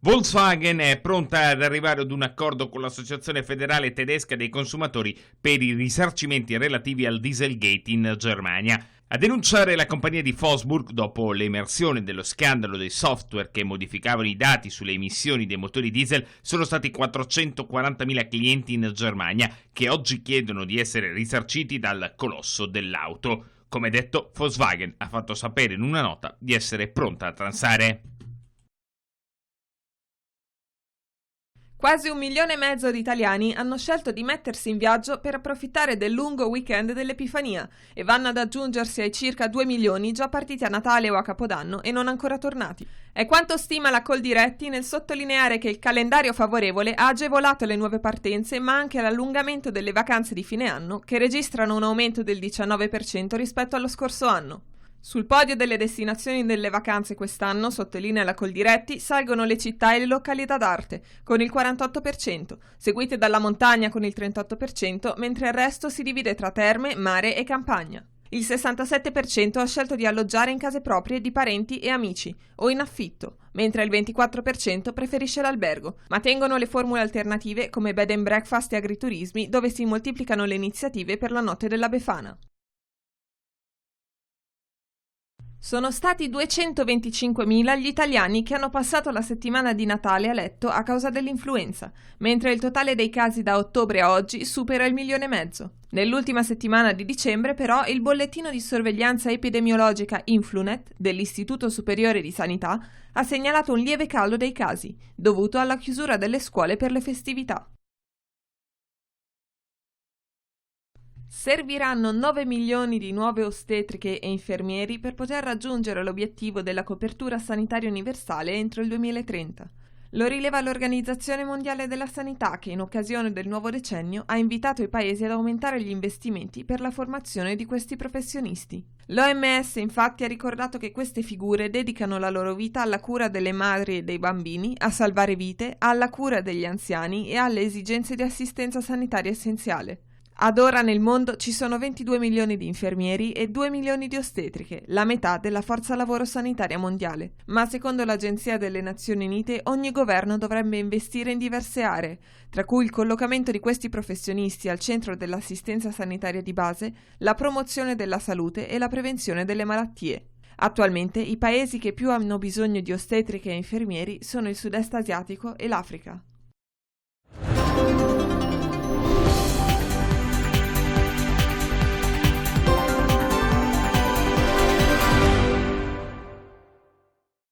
Volkswagen è pronta ad arrivare ad un accordo con l'Associazione Federale Tedesca dei Consumatori per i risarcimenti relativi al Dieselgate in Germania. A denunciare la compagnia di Wolfsburg dopo l'emersione dello scandalo dei software che modificavano i dati sulle emissioni dei motori diesel sono stati 440.000 clienti in Germania che oggi chiedono di essere risarciti dal colosso dell'auto. Come detto, Volkswagen ha fatto sapere in una nota di essere pronta a transare. Quasi 1,5 milioni di italiani hanno scelto di mettersi in viaggio per approfittare del lungo weekend dell'Epifania e vanno ad aggiungersi ai circa 2 milioni già partiti a Natale o a Capodanno e non ancora tornati. È quanto stima la Coldiretti nel sottolineare che il calendario favorevole ha agevolato le nuove partenze, ma anche l'allungamento delle vacanze di fine anno, che registrano un aumento del 19% rispetto allo scorso anno. Sul podio delle destinazioni delle vacanze quest'anno, sottolinea la Coldiretti, salgono le città e le località d'arte, con il 48%, seguite dalla montagna con il 38%, mentre il resto si divide tra terme, mare e campagna. Il 67% ha scelto di alloggiare in case proprie di parenti e amici, o in affitto, mentre il 24% preferisce l'albergo, ma tengono le formule alternative come bed and breakfast e agriturismi, dove si moltiplicano le iniziative per la notte della Befana. Sono stati 225.000 gli italiani che hanno passato la settimana di Natale a letto a causa dell'influenza, mentre il totale dei casi da ottobre a oggi supera il 1,5 milioni. Nell'ultima settimana di dicembre, però, il bollettino di sorveglianza epidemiologica Influnet dell'Istituto Superiore di Sanità ha segnalato un lieve calo dei casi, dovuto alla chiusura delle scuole per le festività. Serviranno 9 milioni di nuove ostetriche e infermieri per poter raggiungere l'obiettivo della copertura sanitaria universale entro il 2030. Lo rileva l'Organizzazione Mondiale della Sanità che in occasione del nuovo decennio ha invitato i paesi ad aumentare gli investimenti per la formazione di questi professionisti. L'OMS infatti ha ricordato che queste figure dedicano la loro vita alla cura delle madri e dei bambini, a salvare vite, alla cura degli anziani e alle esigenze di assistenza sanitaria essenziale. Ad ora nel mondo ci sono 22 milioni di infermieri e 2 milioni di ostetriche, la metà della forza lavoro sanitaria mondiale. Ma secondo l'Agenzia delle Nazioni Unite ogni governo dovrebbe investire in diverse aree, tra cui il collocamento di questi professionisti al centro dell'assistenza sanitaria di base, la promozione della salute e la prevenzione delle malattie. Attualmente i paesi che più hanno bisogno di ostetriche e infermieri sono il sud-est asiatico e l'Africa.